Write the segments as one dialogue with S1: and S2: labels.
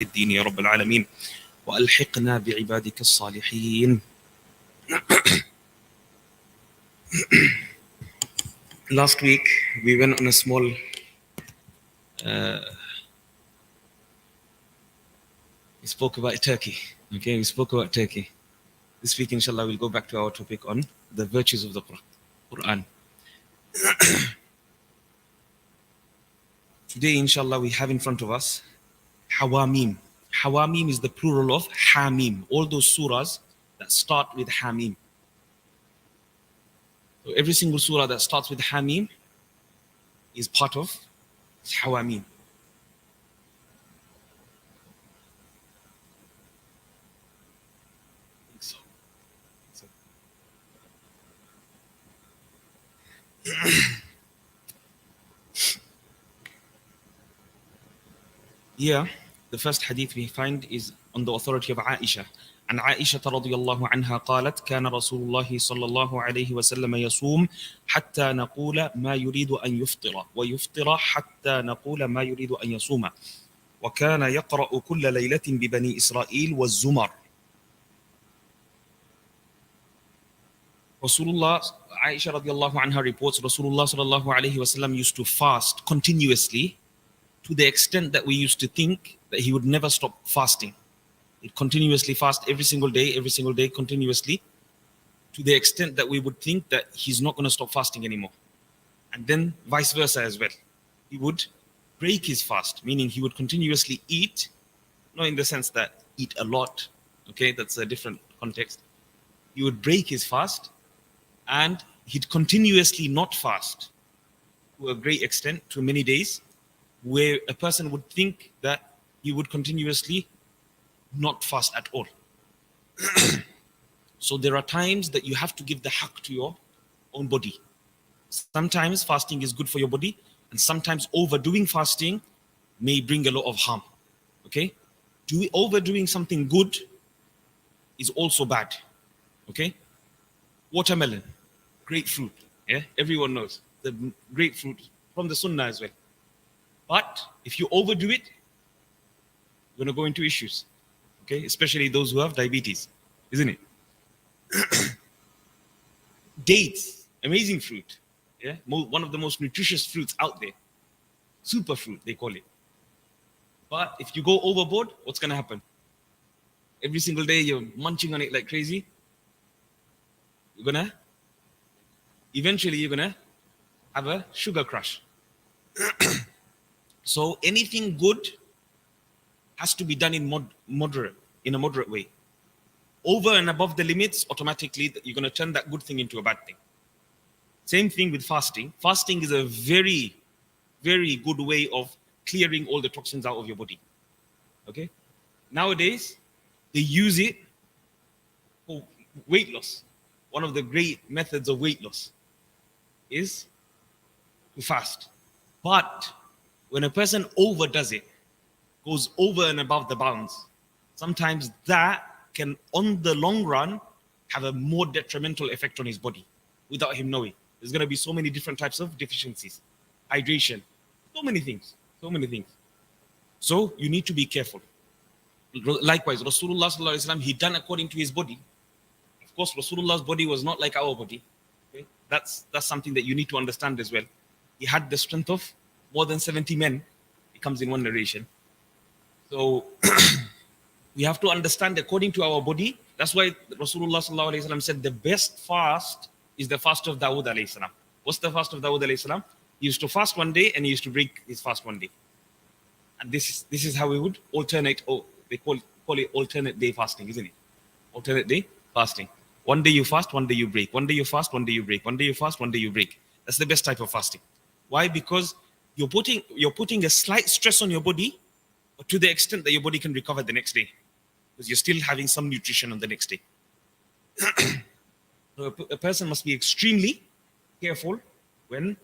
S1: الدين يا رب العالمين وألحقنا بعبادك الصالحين. Last week we went on a small we spoke about Turkey. Okay, we spoke about Turkey. This week inshallah we'll go back to our topic on the virtues of the Quran. Today inshallah we have in front of us Hawamim. Hawamim is the plural of Hamim. All those surahs that start with Hamim. So every single surah that starts with Hamim is part of Hawamim. Yeah, the first hadith we find is on the authority of Aisha. عن عائشة رضي الله عنها قالت كان رسول الله صلى الله عليه وسلم يصوم حتى نقول ما يريد أن يفطر ويفطر حتى نقول ما يريد أن يصوم وكان يقرأ كل ليلة ببني إسرائيل والزمر. Rasulullah, Aisha radiallahu anha reports, Rasulullah sallallahu alayhi wasallam used to fast continuously to the extent that we used to think that he would never stop fasting. He'd continuously fast every single day, continuously, to the extent that we would think that he's not going to stop fasting anymore. And then vice versa as well. He would break his fast, meaning he would continuously eat, not in the sense that eat a lot, okay, that's a different context. He would break his fast and he'd continuously not fast to a great extent, to many days, where a person would think that he would continuously not fast at all. So there are times that you have to give the haqq to your own body. Sometimes fasting is good for your body, and sometimes overdoing fasting may bring a lot of harm. Okay? Overdoing something good is also bad. Okay? Watermelon, grapefruit. Yeah, everyone knows the grapefruit from the Sunnah as well. But if you overdo it, you're going to go into issues. Okay, especially those who have diabetes, isn't it? Dates, amazing fruit. Yeah, one of the most nutritious fruits out there. Superfruit, they call it. But if you go overboard, what's going to happen? Every single day you're munching on it like crazy. Eventually you're gonna have a sugar crush. So anything good has to be done in a moderate way. Over and above the limits, automatically you're going to turn that good thing into a bad thing. Same thing with fasting. Fasting is a very, very good way of clearing all the toxins out of your body. Okay? Nowadays, they use it for weight loss. One of the great methods of weight loss is to fast. But when a person overdoes it, goes over and above the bounds, sometimes that can, on the long run, have a more detrimental effect on his body without him knowing. There's going to be so many different types of deficiencies, hydration, so many things. So you need to be careful. Likewise, Rasulullah sallallahu alaihi wasallam, he done according to his body. Of course, Rasulullah's body was not like our body. Okay? That's something that you need to understand as well. He had the strength of more than 70 men. It comes in one narration. So we have to understand according to our body. That's why Rasulullah sallallahu alaihi wasallam said the best fast is the fast of Dawood alayhi salam. What's the fast of Dawood alayhi salam? He used to fast one day and he used to break his fast one day. And this is how we would alternate. Oh, they call it alternate day fasting, isn't it? Alternate day fasting. One day you fast, one day you break. One day you fast, one day you break. One day you fast, one day you break. That's the best type of fasting. Why? Because you're putting a slight stress on your body, but to the extent that your body can recover the next day, because you're still having some nutrition on the next day. So a person must be extremely careful when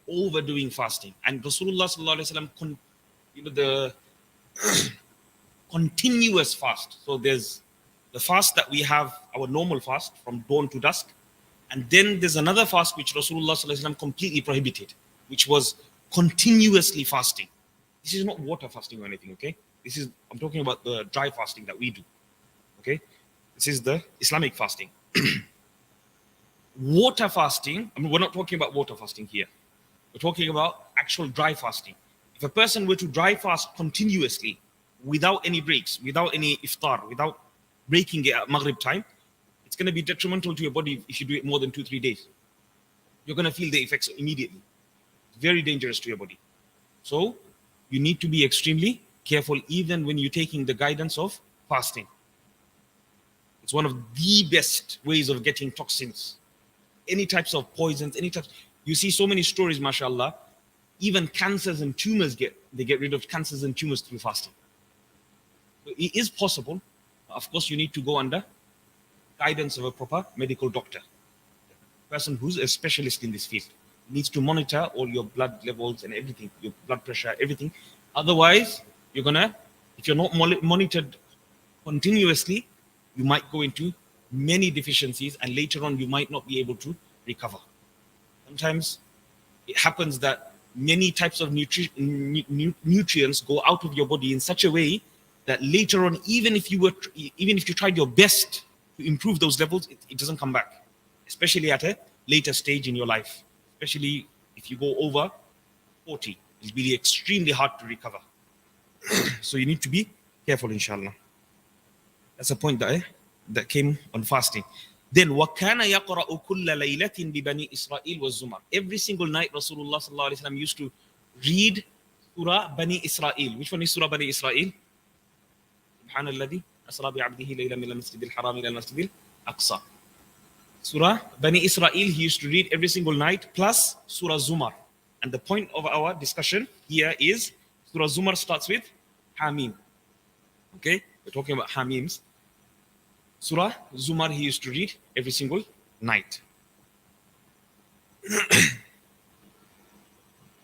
S1: overdoing fasting. And Rasulullah sallallahu alaihi wasallam, the continuous fast. So there's the fast that we have, our normal fast from dawn to dusk, and then there's another fast which Rasulullah sallallahu alaihi wasallam completely prohibited, which was continuously fasting. This is not water fasting or anything, okay? I'm talking about the dry fasting that we do. Okay, this is the Islamic fasting. Water fasting, I mean, we're not talking about water fasting here. We're talking about actual dry fasting. If a person were to dry fast continuously without any breaks, without any iftar, without breaking it at Maghrib time, it's going to be detrimental to your body if you do it more than 2-3 days. You're going to feel the effects immediately. It's very dangerous to your body. So you need to be extremely careful even when you're taking the guidance of fasting. It's one of the best ways of getting toxins, any types of poisons, any types. You see so many stories, mashallah. Even cancers and tumors get rid of cancers and tumors through fasting. So it is possible. Of course, you need to go under guidance of a proper medical doctor, person who's a specialist in this field. Needs to monitor all your blood levels and everything, your blood pressure, everything. Otherwise, if you're not monitored continuously, you might go into many deficiencies, and later on you might not be able to recover. Sometimes it happens that many types of nutrients go out of your body in such a way that later on, even if you tried your best to improve those levels, it doesn't come back, especially at a later stage in your life. Especially if you go over 40, it'll be extremely hard to recover. So you need to be careful, inshallah. That's a point that came on fasting. Then وَكَانَ يَقْرَأُ كُلَّ لَيْلَةٍ بِبَنِي إِسْرَائِيل وَالزُّمَرِ. Every single night, Rasulullah sallallahu alaihi wasallam used to read Surah Bani Israel. Which one is Surah Bani Israel? سبحان الذي أسرى بعبده ليلا من المسجد الحرام إلى المسجد الأقصى. Surah Bani Israel he used to read every single night, plus Surah Zumar. And the point of our discussion here is Surah Zumar starts with Hamim. Okay, we're talking about Hamims. Surah Zumar he used to read every single night.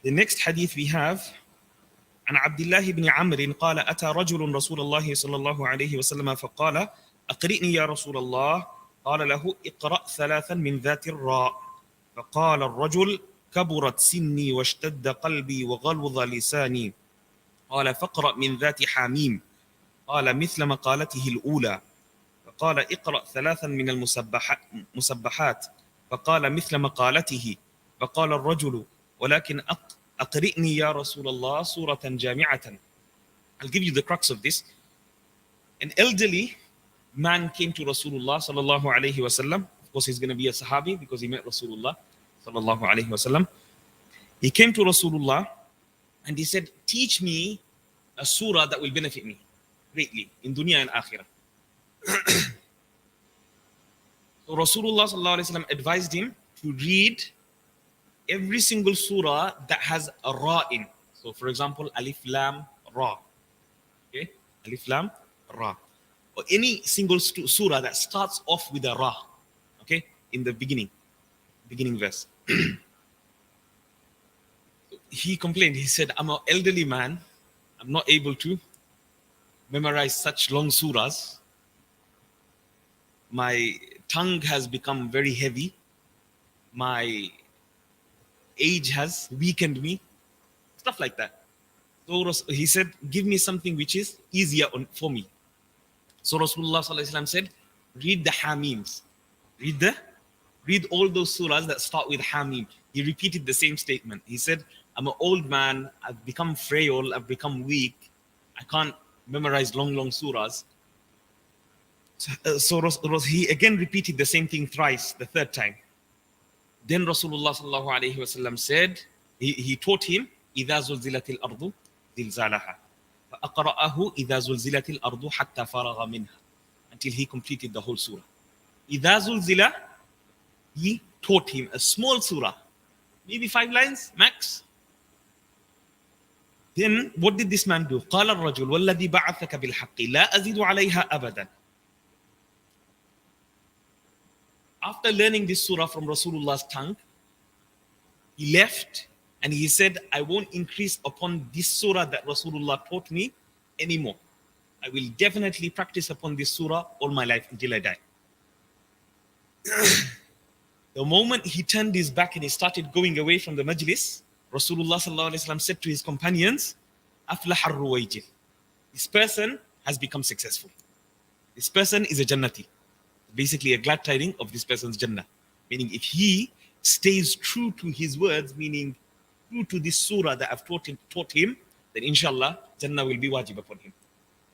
S1: The next hadith we have عن عبد الله بن عمرو قال أتى رجل رسول الله صلى الله عليه وسلم فقال أقرئني يا رسول الله قال له اقرأ ثلاثا من ذات الراء فقال الرجل كبرت سني واشتد قلبي وغلظ لساني قال فاقرأ من ذات حاميم قال مثل مقالته الأولى فقال اقرأ ثلاثا من المسبحات فقال مثل مقالته فقال الرجل ولكن أقرئني يا رسول الله سورة جامعة. I'll give you the crux of this. An elderly man came to Rasulullah sallallahu alayhi wasallam. Of course, he's going to be a Sahabi because he met Rasulullah sallallahu alayhi wasallam. He came to Rasulullah and he said, teach me a surah that will benefit me greatly in dunya and akhirah. So Rasulullah sallallahu alayhi wasallam advised him to read every single surah that has a ra in. So for example, Alif Lam Ra. Okay, Alif Lam Ra. Or any single surah that starts off with a ra. Okay, in the beginning verse. He complained, he said, I'm an elderly man, I'm not able to memorize such long surahs. My tongue has become very heavy. My age has weakened me. Stuff like that. So he said, give me something which is easier for me. So Rasulullah sallallahu alaihi wasallam said, read the Hamims. Read all those surahs that start with Hamim. He repeated the same statement. He said, I'm an old man, I've become frail, I've become weak. I can't memorize long surahs. So he again repeated the same thing thrice, the third time. Then Rasulullah sallallahu alayhi wasallam said, he taught him, إِذَا زُلْزِلَتِ الْأَرْضُ زِلْزَالَهَا فَأَقْرَأَهُ إِذَا زُلْزِلَتِ الْأَرْضُ حَتَّى فَرَغَ مِنْهَا, until he completed the whole surah. إِذَا زُلْزِلَ, he taught him a small surah, maybe 5 lines max. Then what did this man do? قال الرجل والذي بعثك بالحق لا أزيد عليها أبدا. After learning this surah from Rasulullah's tongue, he left and he said, I won't increase upon this surah that Rasulullah taught me anymore. I will definitely practice upon this surah all my life until I die. The moment he turned his back and he started going away from the majlis, Rasulullah sallallahu alaihi wasallam said to his companions, Aflah ar-ruwayjil. this person has become successful. This person is a Jannati. Basically, a glad tiding of this person's Jannah. Meaning, if he stays true to his words, meaning true to this surah that I've taught him, then inshallah, Jannah will be wajib upon him.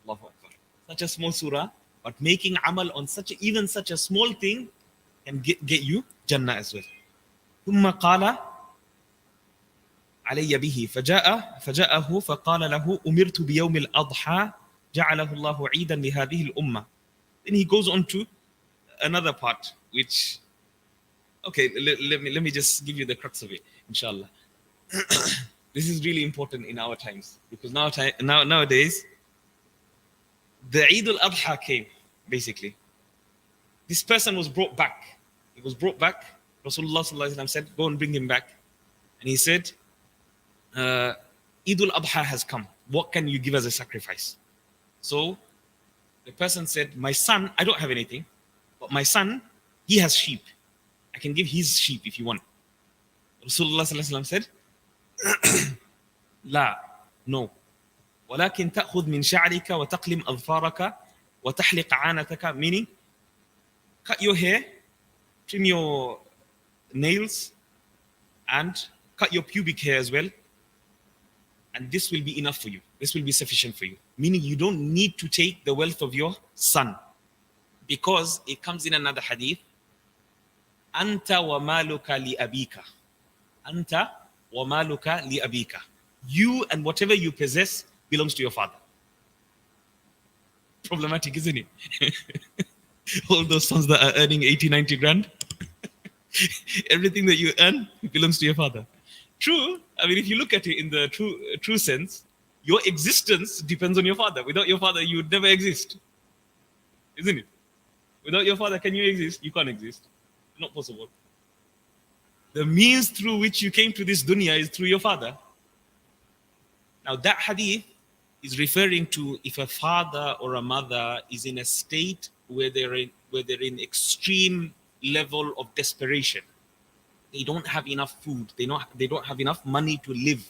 S1: Allahu Akbar. Such a small surah, but making amal on even such a small thing can get you Jannah as well. ثم قال علي به فجاءه فقال له أمرت بيوم الأضحى جعله الله عيدا لهذه الأمة. Then he goes on to another part, which, okay, let me just give you the crux of it, inshallah. This is really important in our times, because nowadays, the Eid al-Adha came, basically. This person was brought back. He was brought back. Rasulullah sallallahu alaihi wasallam said, go and bring him back. And he said, Eid al-Adha has come. What can you give as a sacrifice? So the person said, my son, I don't have anything, but my son, he has sheep. I can give his sheep if you want. Rasulullah sallallahu alaihi wasallam said, لا, no. ولكن تأخذ من شعرك وتقلم أظفارك وتحلق عانتك, meaning cut your hair, trim your nails, and cut your pubic hair as well, and this will be enough for you. This will be sufficient for you. Meaning you don't need to take the wealth of your son, because it comes in another hadith, Anta wa maluka li abika. Anta wa maluka li abika. You and whatever you possess belongs to your father. Problematic, isn't it? All those sons that are earning 80, 90 grand, everything that you earn belongs to your father. True. I mean, if you look at it in the true sense, your existence depends on your father. Without your father, you would never exist. Isn't it? Without your father, can you exist? You can't exist. Not possible. The means through which you came to this dunya is through your father. Now, that hadith is referring to if a father or a mother is in a state where they're in extreme level of desperation. They don't have enough food. They don't have enough money to live.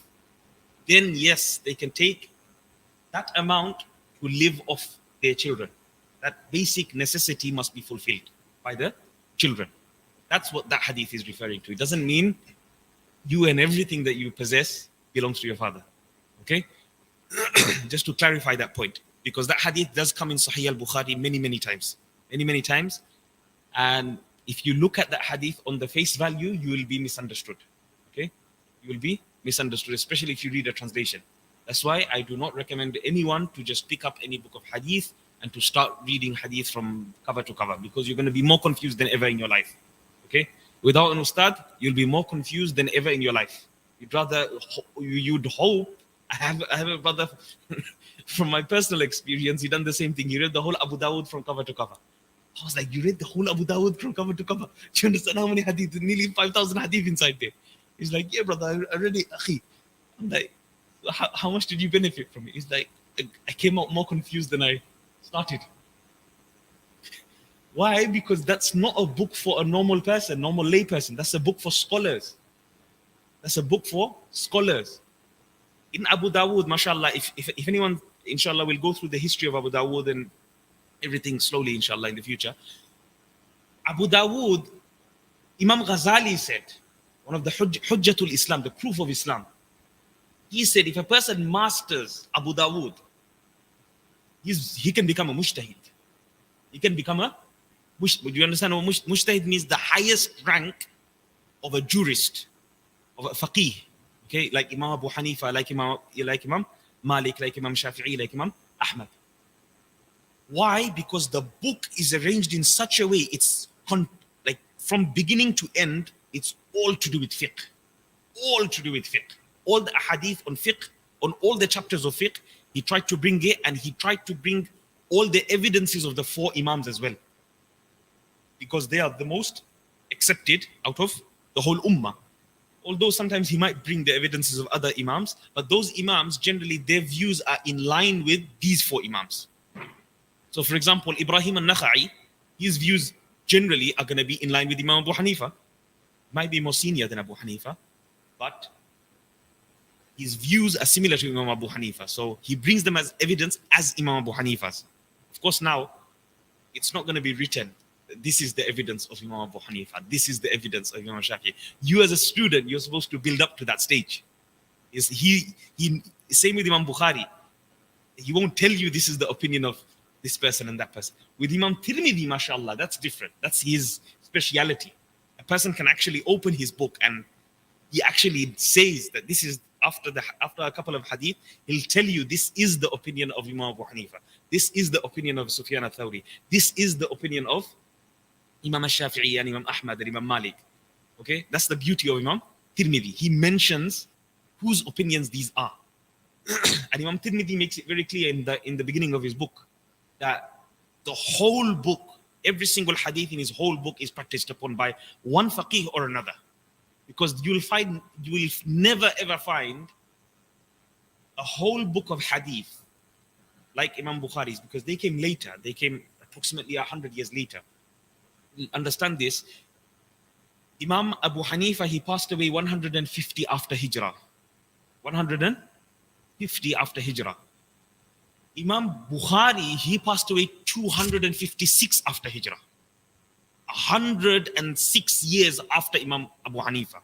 S1: Then yes, they can take that amount to live off their children. That basic necessity must be fulfilled by the children. That's what that hadith is referring to. It doesn't mean you and everything that you possess belongs to your father. Okay? Just to clarify that point. Because that hadith does come in Sahih al-Bukhari many times. Many times. And if you look at that hadith on the face value, you will be misunderstood. Okay? You will be misunderstood, especially if you read a translation. That's why I do not recommend anyone to just pick up any book of hadith and to start reading hadith from cover to cover, because you're going to be more confused than ever in your life. Okay? Without an ustad, you'll be more confused than ever in your life. You'd hope. I have a brother from my personal experience. He done the same thing. He read the whole Abu Dawud from cover to cover. I was like, you read the whole Abu Dawud from cover to cover? Do you understand how many hadith? Nearly 5,000 hadith inside there. He's like, yeah, brother, I read it. I'm like, how much did you benefit from it? He's like, I came out more confused than I started. Why? Because that's not a book for a normal person, normal lay person. That's a book for scholars. That's a book for scholars. In Abu Dawud, mashallah, if anyone, inshallah, will go through the history of Abu Dawud and everything slowly, inshallah, in the future. Abu Dawud, Imam Ghazali said, one of the Hujjatul Islam, the proof of Islam, he said if a person masters Abu Dawud, he can become a mujtahid. He can become a mujtahid. Do you understand what mujtahid means? The highest rank of a jurist, of a faqih. Okay, like Imam Abu Hanifa, like Imam Malik, like Imam Shafi'i, like Imam Ahmad. Why? Because the book is arranged in such a way, it's like from beginning to end, it's all to do with fiqh. All to do with fiqh. All the hadith on fiqh, on all the chapters of fiqh, he tried to bring it, and he tried to bring all the evidences of the four imams as well. Because they are the most accepted out of the whole ummah. Although sometimes he might bring the evidences of other imams, but those imams, generally, their views are in line with these four imams. So, for example, Ibrahim al-Nakha'i, his views generally are going to be in line with Imam Abu Hanifa. Might be more senior than Abu Hanifa, but his views are similar to Imam Abu Hanifa. So he brings them as evidence as Imam Abu Hanifa's. Of course, now it's not going to be written. This is the evidence of Imam Abu Hanifa. This is the evidence of Imam Shafi. You as a student, you're supposed to build up to that stage. Same with Imam Bukhari. He won't tell you this is the opinion of this person and that person. With Imam Tirmidhi, mashallah, that's different. That's his speciality. A person can actually open his book and he actually says that this is after a couple of hadith, he'll tell you this is the opinion of Imam Abu Hanifa. This is the opinion of Sufyan al-Thawri. This is the opinion of Imam al-Shafi'i and Imam Ahmad and Imam Malik. Okay, that's the beauty of Imam Tirmidhi. He mentions whose opinions these are. And Imam Tirmidhi makes it very clear in the beginning of his book that the whole book, every single hadith in his whole book is practiced upon by one faqih or another. Because you will never ever find a whole book of hadith like Imam Bukhari's, because they came later. They came approximately 100 years later. Understand this. Imam Abu Hanifa, he passed away 150 after Hijrah. 150 after Hijrah. Imam Bukhari, he passed away 256 after Hijrah. 106 years after Imam Abu Hanifa.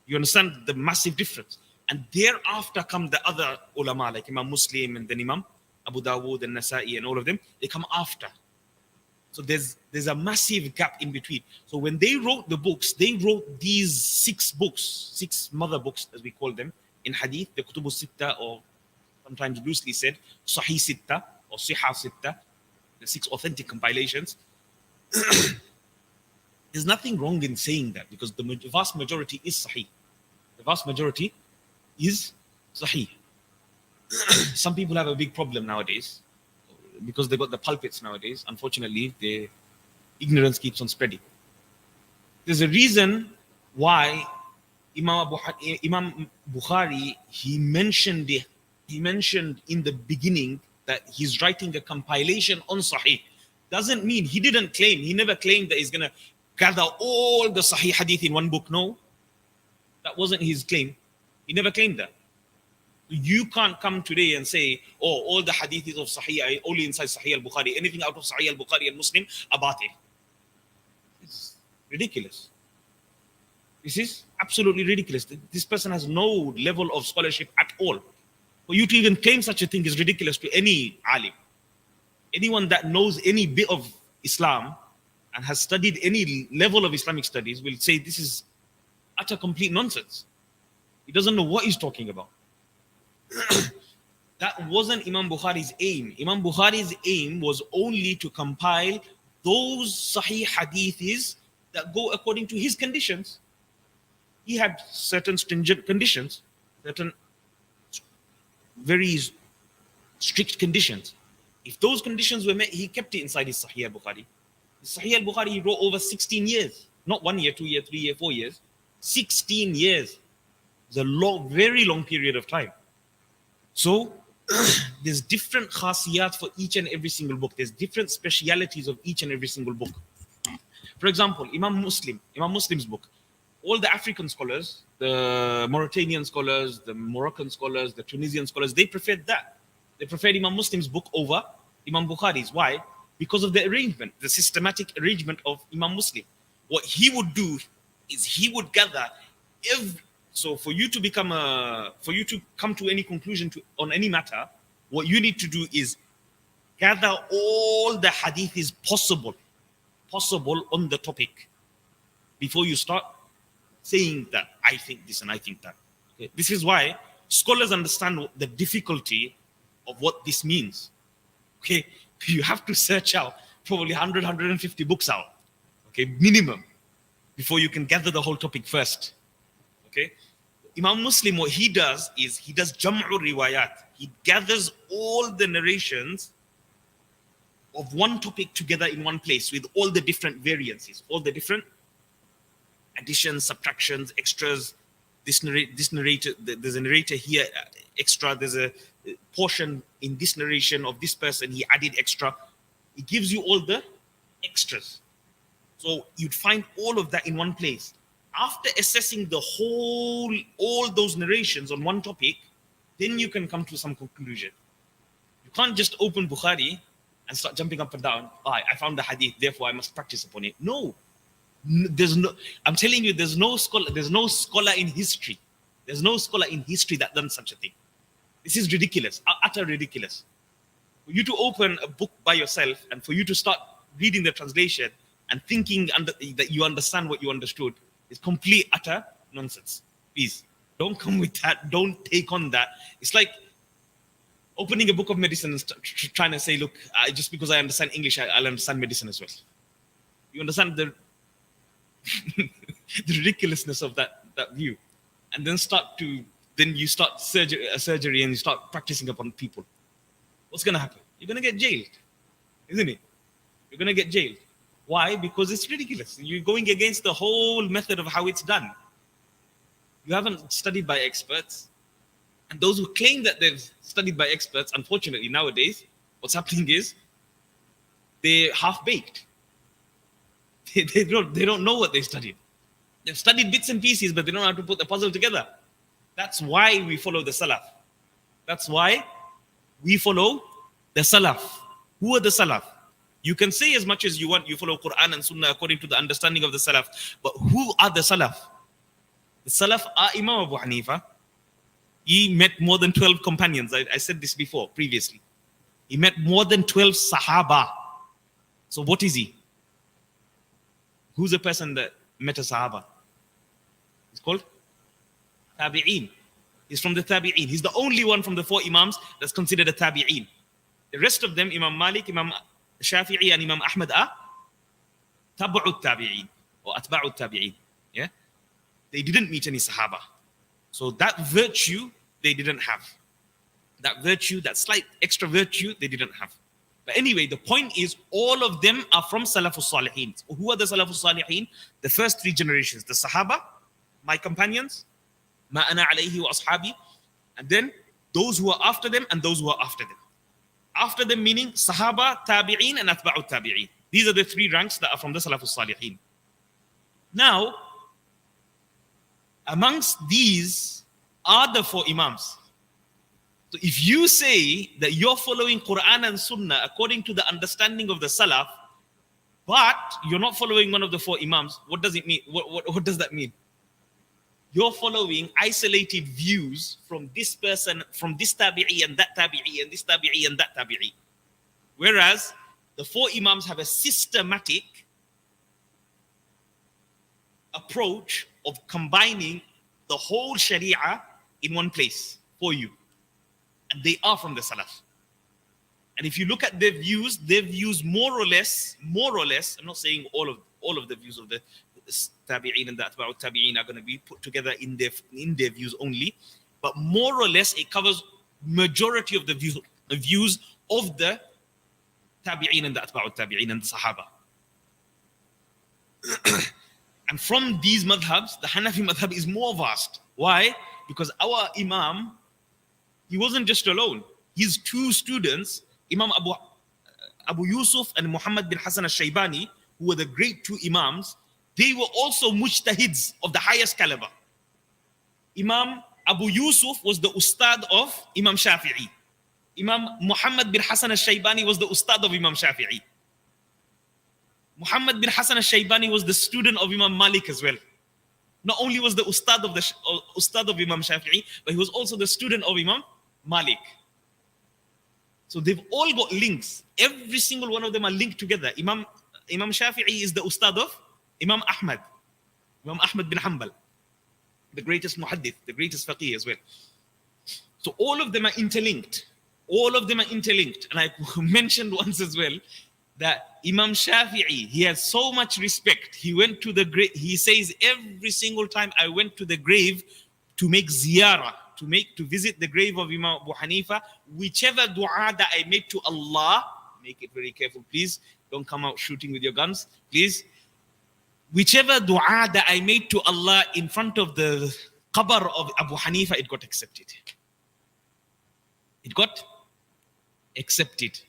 S1: You understand the massive difference? And thereafter come the other ulama like Imam Muslim and then Imam Abu Dawood and Nasa'i and all of them. They come after. So there's a massive gap in between. So when they wrote the books, they wrote these 6 books, 6 mother books as we call them in hadith, the Kutubu Sitta, or sometimes loosely said Sahih Sitta or Sihah Sitta, the 6 authentic compilations. There's nothing wrong in saying that, because the vast majority is Sahih. The vast majority is Sahih. Some people have a big problem nowadays because they've got the pulpits nowadays. Unfortunately, the ignorance keeps on spreading. There's a reason why Imam Bukhari, he mentioned in the beginning that he's writing a compilation on Sahih. Doesn't mean he never claimed that he's going to gather all the Sahih hadith in one book. No, that wasn't his claim. He never claimed that. You can't come today and say, oh, all the hadiths of Sahih are only inside Sahih al-Bukhari. Anything out of Sahih al-Bukhari and Muslim are batil. It's ridiculous. This is absolutely ridiculous. This person has no level of scholarship at all. For you to even claim such a thing is ridiculous to any alim. Anyone that knows any bit of Islam and has studied any level of Islamic studies will say this is utter complete nonsense. He doesn't know what he's talking about. That wasn't Imam Bukhari's aim. Imam Bukhari's aim was only to compile those Sahih hadiths that go according to his conditions. He had certain stringent conditions, certain very strict conditions. If those conditions were met, he kept it inside his Sahih al-Bukhari. Sahih al-Bukhari he wrote over 16 years. Not 1 year, 2 year, 3 year, 4 years. 16 years. It's a long, very long period of time. So there's different khasiyat for each and every single book. There's different specialities of each and every single book. For example, Imam Muslim's book. All the African scholars, the Mauritanian scholars, the Moroccan scholars, the Tunisian scholars, they preferred that. They preferred Imam Muslim's book over Imam Bukhari's. Why? Because of the arrangement, the systematic arrangement of Imam Muslim. What he would do is he would gather so for you to come to any conclusion on any matter, what you need to do is gather all the hadiths possible on the topic before you start saying that I think this and I think that. Okay? This is why scholars understand the difficulty of what this means. Okay, you have to search out probably 100, 150 books out, okay, minimum, before you can gather the whole topic first. Okay, Imam Muslim, what he does is he does jam'u riwayat. He gathers all the narrations of one topic together in one place with all the different variances, all the different additions, subtractions, extras. This narrator, there's a narrator here extra. There's a portion in this narration of this person, he added extra. It gives you all the extras. So you'd find all of that in one place. After assessing all those narrations on one topic, then you can come to some conclusion. You can't just open Bukhari and start jumping up and down. Oh, I found the hadith, therefore I must practice upon it. No, there's no. I'm telling you, there's no scholar. There's no scholar in history. There's no scholar in history that done such a thing. This is ridiculous, utter ridiculous. For you to open a book by yourself and for you to start reading the translation and thinking that you understand what you understood is complete utter nonsense. Please don't come with that. Don't take on that. It's like opening a book of medicine and trying to say, look, just because I understand English, I'll understand medicine as well. You understand the the ridiculousness of that view, and then you start surgery and you start practicing upon people. What's going to happen? You're going to get jailed, isn't it? You're going to get jailed. Why? Because it's ridiculous. You're going against the whole method of how it's done. You haven't studied by experts. And those who claim that they've studied by experts, unfortunately, nowadays, what's happening is they're half-baked. They don't know what they studied. They've studied bits and pieces, but they don't know how to put the puzzle together. That's why we follow the Salaf. That's why we follow the Salaf. Who are the Salaf? You can say as much as you want, you follow Quran and Sunnah according to the understanding of the Salaf. But who are the Salaf? The Salaf are Imam Abu Hanifa. He met more than 12 companions. I said this before, previously. He met more than 12 Sahaba. So what is he? Who's the person that met a Sahaba? He's called Tabi'een. He's from the Tabi'een. He's the only one from the 4 Imams that's considered a Tabi'een. The rest of them, Imam Malik, Imam Shafi'i, and Imam Ahmad are Tabu'ut Tabi'een or Atba'ut Tabi'een. Yeah? They didn't meet any Sahaba. So that virtue, they didn't have. That virtue, that slight extra virtue, they didn't have. But anyway, the point is, all of them are from Salafus Salihin. Who are the Salafus Salihin? The first 3 generations. The Sahaba, my companions, Ma ana alayhi wa ashabi, and then those who are after them and those who are after them. After them meaning Sahaba, Tabi'een, and Atba'ut Tabi'een. These are the 3 ranks that are from the Salafus Salihin. Now, amongst these are the 4 Imams. So if you say that you're following Quran and Sunnah according to the understanding of the Salaf, but you're not following one of the 4 Imams, what does it mean? What does that mean? You're following isolated views from this person, from this Tabi'i and that Tabi'i and this Tabi'i and that Tabi'i. Whereas the 4 Imams have a systematic approach of combining the whole Sharia in one place for you. And they are from the Salaf. And if you look at their views more or less, I'm not saying all of the views of the Tabi'een and the Atba'ut Tabi'een are going to be put together in their views only, but more or less it covers majority of the views of the Tabi'een and the Atba'ut Tabi'een and the Sahaba. And from these madhabs, the Hanafi madhab is more vast. Why? Because our Imam, he wasn't just alone. His 2 students, Imam Abu Yusuf and Muhammad bin Hassan al-Shaybani, who were the great 2 Imams, they were also mujtahids of the highest caliber. Imam Abu Yusuf was the ustad of Imam Shafi'i. Imam Muhammad bin Hassan al-Shaybani was the ustad of Imam Shafi'i. Muhammad bin Hassan al-Shaybani was the student of Imam Malik as well. Not only was the ustad of Imam Shafi'i, but he was also the student of Imam Malik. So they've all got links. Every single one of them are linked together. Imam Shafi'i is the ustad of Imam Ahmad bin Hanbal, the greatest muhaddith, the greatest faqih as well. So all of them are interlinked. And I mentioned once as well that Imam Shafi'i, he has so much respect. He says every single time I went to the grave to make ziyarah, to visit the grave of Imam Abu Hanifa, whichever dua that I made to Allah, make it very careful, please. Don't come out shooting with your guns, please. Whichever dua that I made to Allah in front of the qabr of Abu Hanifa, it got accepted. It got accepted.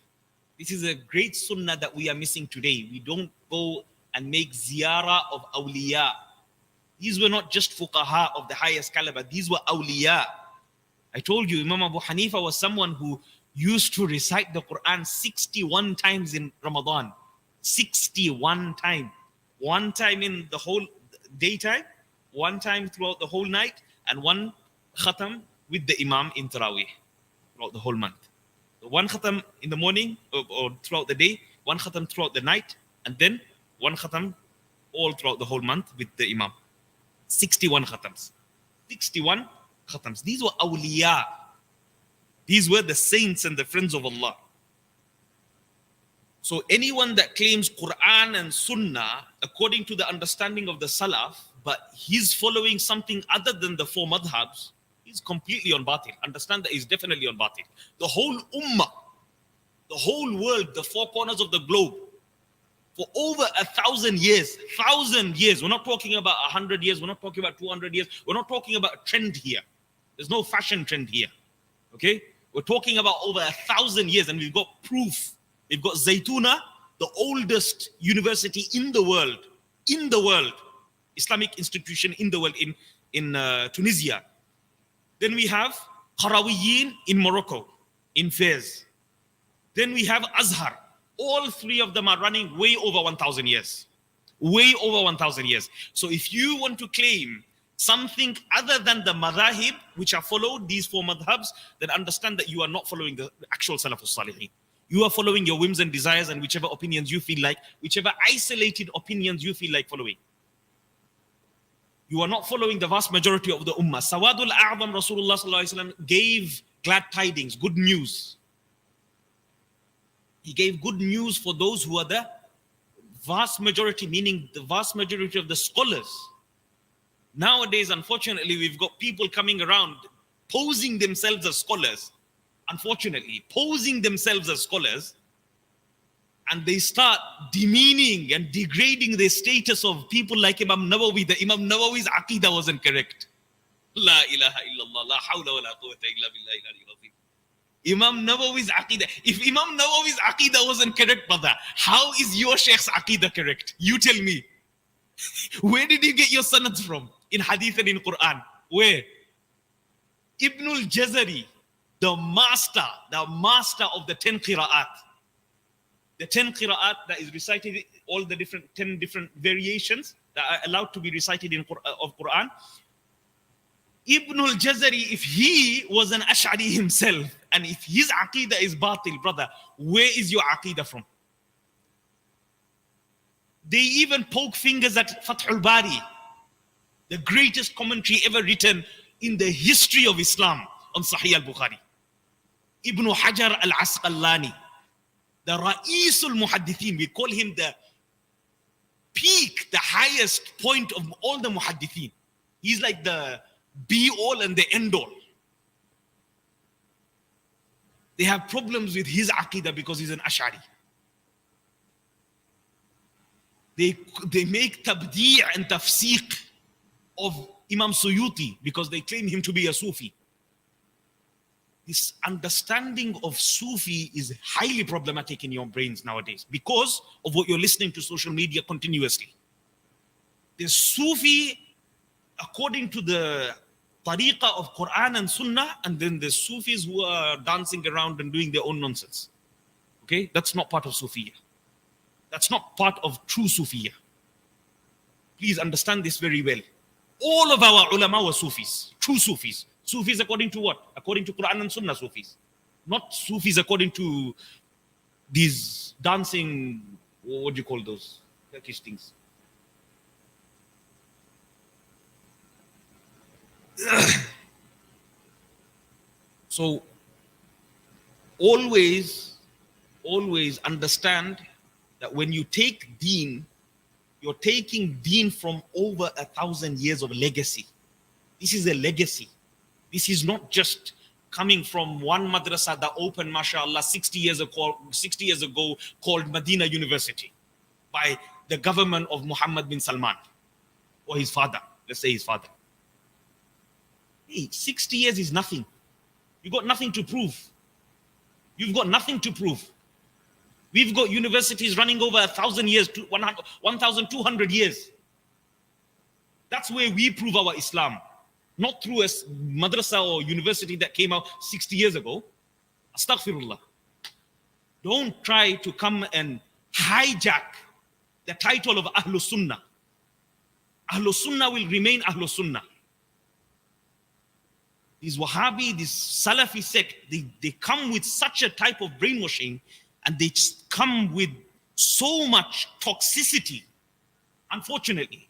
S1: This is a great sunnah that we are missing today. We don't go and make ziyarah of awliya. These were not just fuqaha of the highest caliber. These were awliya. I told you, Imam Abu Hanifa was someone who used to recite the Quran 61 times in Ramadan. 61 times. One time in the whole daytime, one time throughout the whole night, and one khatam with the Imam in Taraweeh throughout the whole month. So one khatam in the morning or throughout the day, one khatam throughout the night, and then one khatam all throughout the whole month with the Imam. 61 khatams. 61 khatams. These were awliya. These were the saints and the friends of Allah. So anyone that claims Quran and Sunnah according to the understanding of the Salaf, but he's following something other than the four madhabs, he's completely on batil. Understand that he's definitely on batil. The whole ummah, the whole world, the four corners of the globe, for over 1,000 years, 1,000 years, we're not talking about 100 years, we're not talking about 200 years, we're not talking about a trend here. There's no fashion trend here, okay? We're talking about over 1,000 years, and we've got proof. We've got Zaytuna, the oldest university in the world, Islamic institution in the world, in Tunisia. Then we have Qarawiyyin in Morocco, in Fez. Then we have Azhar. All three of them are running way over 1,000 years. Way over 1,000 years. So if you want to claim something other than the madhahib, which are followed, these four madhabs, then understand that you are not following the actual Salafus Salihin. You are following your whims and desires and whichever opinions you feel like, whichever isolated opinions you feel like following. You are not following the vast majority of the ummah. Sawadul A'zam Rasulullah Sallallahu Alaihi Wasallam gave glad tidings, good news. He gave good news for those who are the vast majority, meaning the vast majority of the scholars. Nowadays, unfortunately, we've got people coming around posing themselves as scholars. Unfortunately, posing themselves as scholars, and they start demeaning and degrading the status of people like Imam Nawawi. The Imam Nawawi's aqidah wasn't correct. La ilaha illallah, la hawla wa la quwwata illa billahi al-aliyyil azim. Imam Nawawi's aqidah. If Imam Nawawi's aqidah wasn't correct, brother, how is your Shaykh's aqidah correct? You tell me. Where did you get your sanads from? In hadith and in Quran. Where? Ibn al-Jazari, the master of the 10 qira'at. The 10 qira'at that is recited, all the 10 different variations that are allowed to be recited in Quran. Ibn al-Jazari, if he was an Ash'ari himself, and if his aqidah is batil, brother, where is your aqidah from? They even poke fingers at Fathul Bari, the greatest commentary ever written in the history of Islam on Sahih al-Bukhari. Ibn Hajar al-Asqalani, the Ra'isul Muhaddithin, we call him the peak, the highest point of all the Muhaddithin. He's like the be-all and the end-all. They have problems with his aqidah because he's an Ash'ari. They make tabdi' and tafsiq of Imam Suyuti because they claim him to be a Sufi. This understanding of Sufi is highly problematic in your brains nowadays because of what you're listening to social media continuously. The Sufi, according to the tariqah of Quran and Sunnah, and then the Sufis who are dancing around and doing their own nonsense. Okay? That's not part of Sufiya. That's not part of true Sufiya. Please understand this very well. All of our ulama were Sufis, true Sufis. Sufis according to what? According to Quran and Sunnah Sufis. Not Sufis according to these dancing, what do you call those? Turkish things. So, always understand that when you take deen, you're taking deen from over 1,000 years of legacy. This is a legacy. This is not just coming from one madrasa that opened, mashallah, 60 years ago called Medina University by the government of Muhammad bin Salman or his father. Let's say his father. Hey, 60 years is nothing. You've got nothing to prove. You've got nothing to prove. We've got universities running over 1,000 years, 1,200 years. That's where we prove our Islam. Not through a madrasa or university that came out 60 years ago. Astaghfirullah. Don't try to come and hijack the title of Ahlul Sunnah. Ahlul Sunnah will remain Ahlul Sunnah. These Wahhabi, this Salafi sect, they come with such a type of brainwashing, and they just come with so much toxicity. Unfortunately,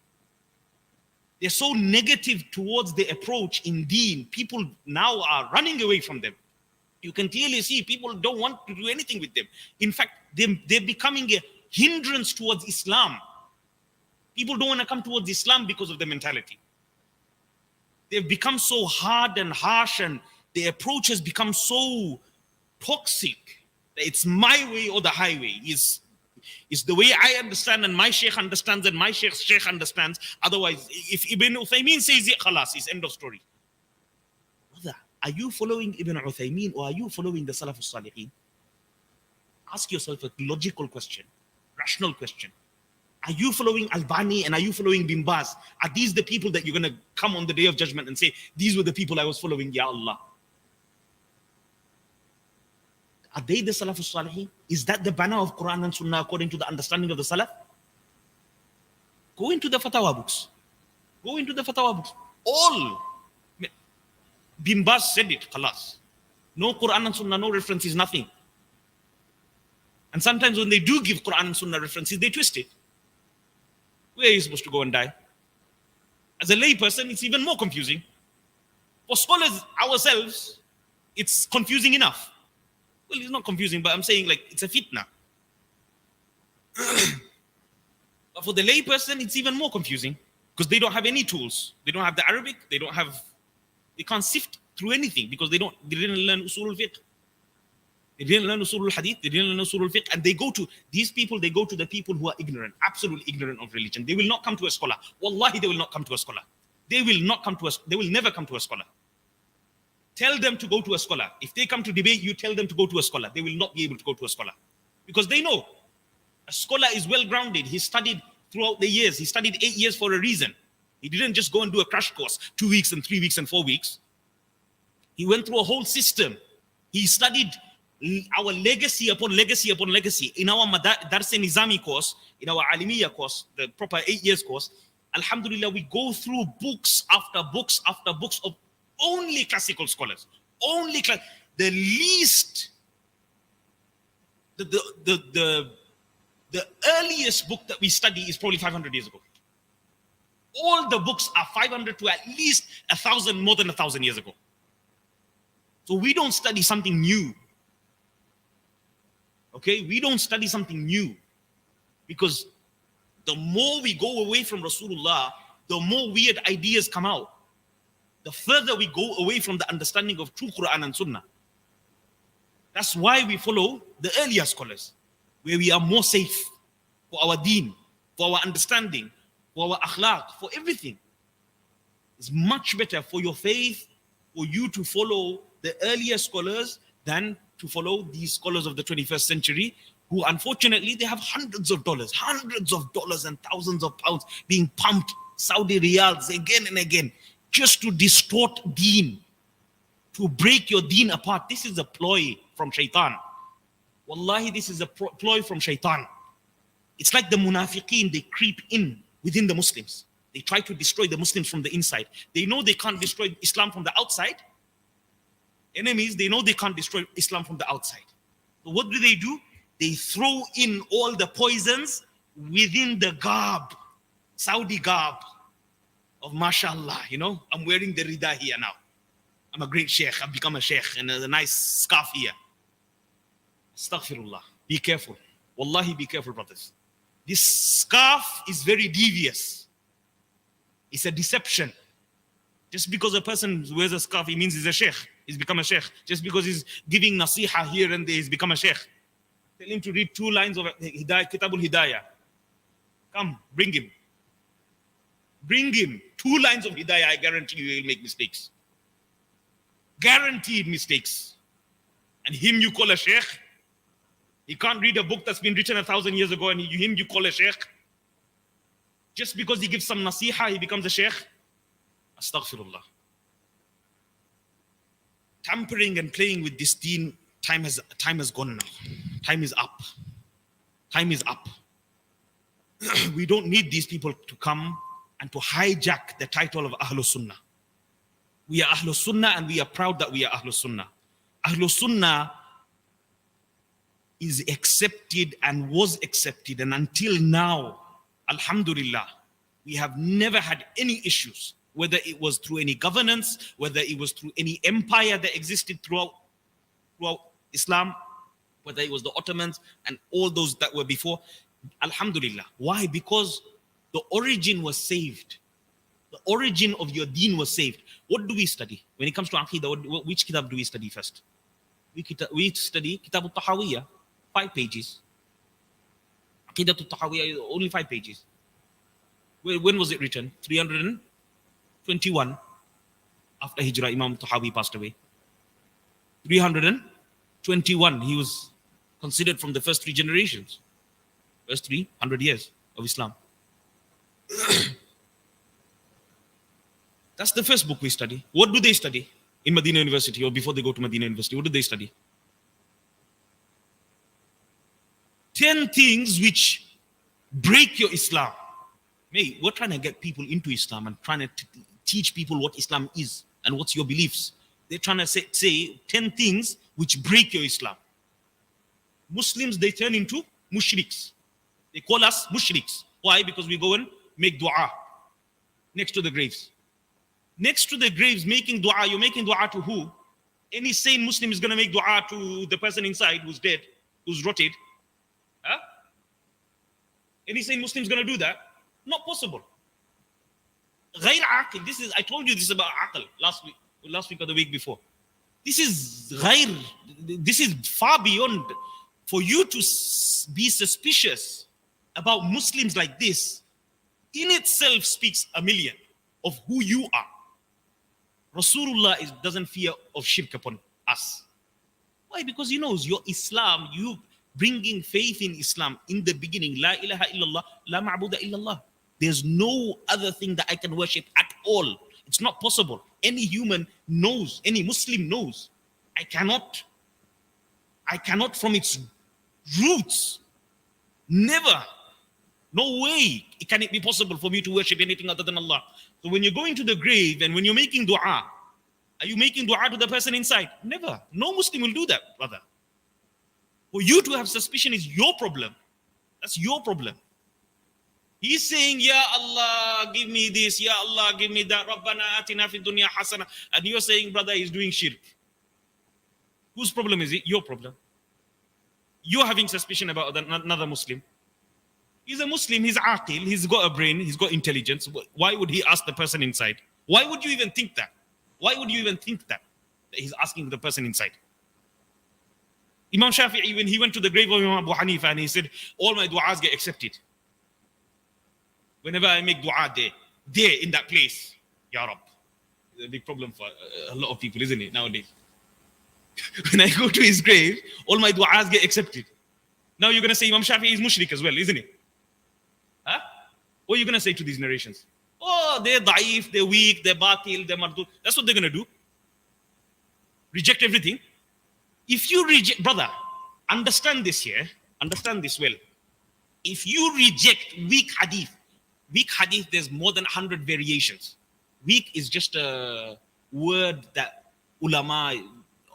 S1: they're so negative towards the approach in deen. People now are running away from them. You can clearly see people don't want to do anything with them. In fact, they're becoming a hindrance towards Islam. People don't want to come towards Islam because of the mentality. They've become so hard and harsh, and the approach has become so toxic that it's my way or the highway. It's the way I understand, and my sheikh understands, and my sheikh understands. Otherwise, if Ibn Uthaymeen says it, khalas, it's end of story. Brother, are you following Ibn Uthaymeen or are you following the Salaf al-Salihin? Ask yourself a logical question, rational question. Are you following Albani and are you following Bin Baz? Are these the people that you're going to come on the day of judgment and say, these were the people I was following, Ya Allah? Are they the Salaf al-Salihin? Is that the banner of Quran and Sunnah according to the understanding of the Salaf? Go into the fatwa books. Go into the fatwa books. All. Bin Baz said it, khalas. No Quran and Sunnah, no references, nothing. And sometimes when they do give Quran and Sunnah references, they twist it. Where are you supposed to go and die? As a layperson, it's even more confusing. For scholars ourselves, it's confusing enough. Well, it's not confusing, but I'm saying like it's a fitna. But for the layperson, it's even more confusing because they don't have any tools. They don't have the Arabic. They can't sift through anything because they didn't learn usul al-fiqh. They didn't learn usul al-hadith. They didn't learn usul al-fiqh. And they go to the people who are ignorant, absolutely ignorant of religion. They will not come to a scholar. Wallahi, they will not come to a scholar. They will never come to a scholar. Tell them to go to a scholar. If they come to debate, you tell them to go to a scholar. They will not be able to go to a scholar. Because they know a scholar is well-grounded. He studied throughout the years. He studied 8 years for a reason. He didn't just go and do a crash course, 2 weeks and 3 weeks and 4 weeks. He went through a whole system. He studied our legacy upon legacy upon legacy. In our Dars-e-Nizami course, in our Alimiya course, the proper 8 years course, Alhamdulillah, we go through books after books after books of only classical scholars. The least, the earliest book that we study is probably 500 years ago. All the books are 500 to at least 1,000, more than 1,000 years ago. So we don't study something new. Okay, we don't study something new, because the more we go away from Rasulullah, the more weird ideas come out. The further we go away from the understanding of true Quran and Sunnah. That's why we follow the earlier scholars, where we are more safe for our deen, for our understanding, for our akhlaq, for everything. It's much better for your faith for you to follow the earlier scholars than to follow these scholars of the 21st century, who unfortunately, they have hundreds of dollars and thousands of pounds being pumped, Saudi riyals again and again, just to distort deen, to break your deen apart. This is a ploy from shaitan. Wallahi, this is a ploy from shaitan. It's like the munafiqeen, they creep in within the Muslims. They try to destroy the Muslims from the inside. They know they can't destroy Islam from the outside. Enemies, they know they can't destroy Islam from the outside. So what do? They throw in all the poisons within the garb, Saudi garb of mashallah, I'm wearing the rida here now. I'm a great sheikh, I've become a sheikh, and a nice scarf here. Astaghfirullah. Be careful. Wallahi, be careful, brothers. This scarf is very devious. It's a deception. Just because a person wears a scarf, it means he's a sheikh. He's become a sheikh. Just because he's giving nasiha here and there, he's become a sheikh. Tell him to read 2 lines of Hidayah, Kitabul Hidayah. Come, bring him. Bring him. 2 lines of Hidayah, I guarantee you he'll make mistakes. Guaranteed mistakes. And him you call a sheikh? He can't read a book that's been written 1,000 years ago, and him you call a sheikh? Just because he gives some nasiha, he becomes a sheikh. Astaghfirullah. Tampering and playing with this deen, time has gone now. Time is up. Time is up. We don't need these people to come and to hijack the title of Ahlus Sunnah. We are Ahlus Sunnah and we are proud that we are Ahlus Sunnah. Ahlus Sunnah is accepted and was accepted, and until now, Alhamdulillah, we have never had any issues, whether it was through any governance, whether it was through any empire that existed throughout Islam, whether it was the Ottomans and all those that were before. Alhamdulillah. Why? Because the origin was saved. The origin of your deen was saved. What do we study? When it comes to Aqidah, which kitab do we study first? We study Kitab al-Tahawiyah, 5 pages. Aqidah al-Tahawiyah is only 5 pages. When was it written? 321 after Hijrah, Imam Tahawi passed away. 321, he was considered from the first 3 generations. First 300 years of Islam. That's the first book we study. What do they study in Medina University, or before they go to Medina University? What do they study? 10 things which break your Islam. Hey, we're trying to get people into Islam and trying to teach people what Islam is and what's your beliefs. They're trying to say 10 things which break your Islam. Muslims, they turn into mushriks. They call us mushriks. Why? Because we go and make dua next to the graves. Next to the graves, making dua, you're making dua to who? Any sane Muslim is going to make dua to the person inside who's dead, who's rotted. Huh? Any sane Muslim is going to do that? Not possible. غير عاقل. This is, I told you this about aql last week or the week before. This is غير, this is far beyond. For you to be suspicious about Muslims like this, in itself speaks a million of who you are. Rasulullah doesn't fear of shirk upon us. Why? Because he knows your Islam, you bringing faith in Islam in the beginning, La ilaha illallah, la ma'buda illallah. There's no other thing that I can worship at all. It's not possible. Any human knows, any Muslim knows, I cannot from its roots, never, no way can it be possible for me to worship anything other than Allah. So when you're going to the grave and when you're making dua, are you making dua to the person inside? Never. No Muslim will do that, brother. For you to have suspicion is your problem. That's your problem. He's saying, Ya Allah, give me this. Ya Allah, give me that. Rabbana atina fid dunya hasana. And you're saying, brother, he's doing shirk. Whose problem is it? Your problem. You're having suspicion about another Muslim. He's a Muslim, he's aqil, he's got a brain, he's got intelligence. Why would he ask the person inside? Why would you even think that? Why would you even think that he's asking the person inside? Imam Shafi'i, when he went to the grave of Imam Abu Hanifa and he said, all my du'as get accepted. Whenever I make dua there in that place, Ya Rab. It's a big problem for a lot of people, isn't it, nowadays? When I go to his grave, all my du'as get accepted. Now you're going to say Imam Shafi'i is mushrik as well, isn't it? Huh? What are you going to say to these narrations? Oh, they're da'if, they're weak, they're batil, they're mardud. That's what they're going to do. Reject everything. If you reject, brother, understand this here. Understand this well. If you reject weak hadith, there's more than 100 variations. Weak is just a word that ulama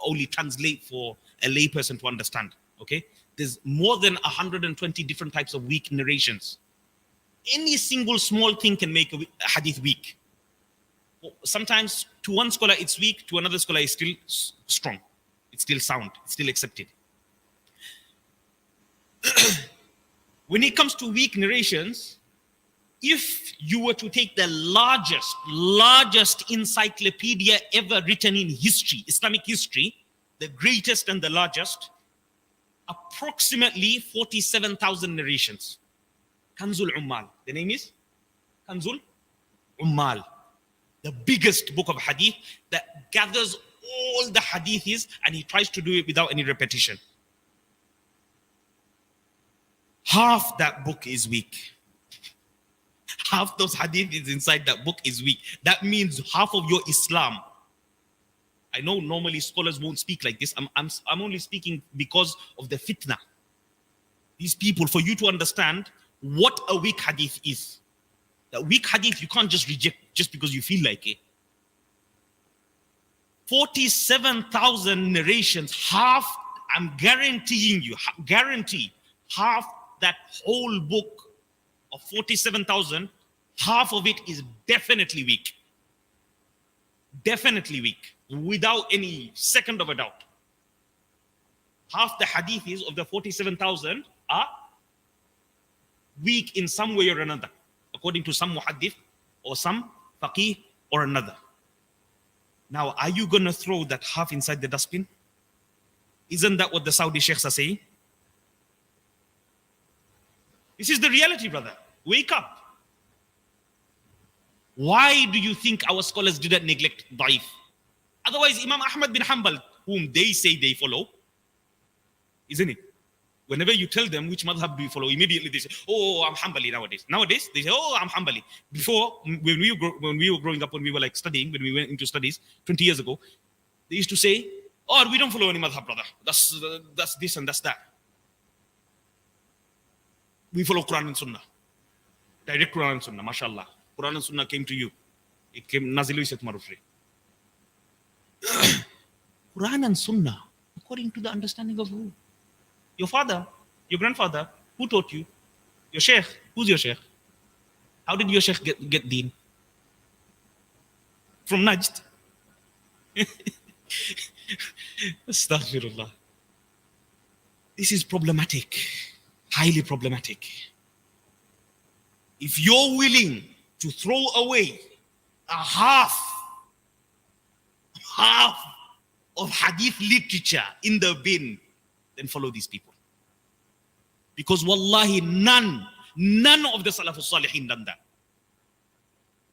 S1: only translate for a layperson to understand. Okay? There's more than 120 different types of weak narrations. Any single small thing can make a hadith weak. Sometimes to one scholar it's weak, to another scholar it's still strong. It's still sound, it's still accepted. When it comes to weak narrations, if you were to take the largest encyclopedia ever written in history, Islamic history, the greatest and the largest, approximately 47,000 narrations. Kanzul Ummal. The name is Kanzul Ummal. The biggest book of hadith that gathers all the hadiths, and he tries to do it without any repetition. Half that book is weak. half those hadiths inside that book is weak. That means half of your Islam. I know normally scholars won't speak like this. I'm only speaking because of the fitna. These people, for you to understand what a weak hadith is. That weak hadith you can't just reject just because you feel like it. 47,000 narrations, half, I'm guaranteeing you, guarantee, half that whole book of 47,000, half of it is definitely weak. Definitely weak, without any second of a doubt. Half the hadiths of the 47,000 are weak in some way or another, according to some muhaddith or some faqih or another. Now, are you going to throw that half inside the dustbin? Isn't that what the Saudi sheikhs are saying? This is the reality, brother. Wake up. Why do you think our scholars didn't neglect da'if? Otherwise, Imam Ahmad bin Hanbal, whom they say they follow, isn't it? Whenever you tell them which madhab do you follow, immediately they say, oh, I'm Hanbali nowadays. Nowadays, they say, oh, I'm Hanbali. Before, when we were growing up, when we were like studying, when we went into studies 20 years ago, they used to say, oh, we don't follow any madhab, brother. That's this and that's that. We follow Quran and Sunnah. Direct Quran and Sunnah, mashallah. Quran and Sunnah came to you. It came nazilu isat marufri. Quran and Sunnah, according to the understanding of who? Your father, your grandfather, who taught you? Your sheikh, who's your sheikh? How did your sheikh get deen? From Najd? Astaghfirullah. This is problematic, highly problematic. If you're willing to throw away a half of hadith literature in the bin, then follow these people. Because wallahi, none of the Salafus Salihin done that.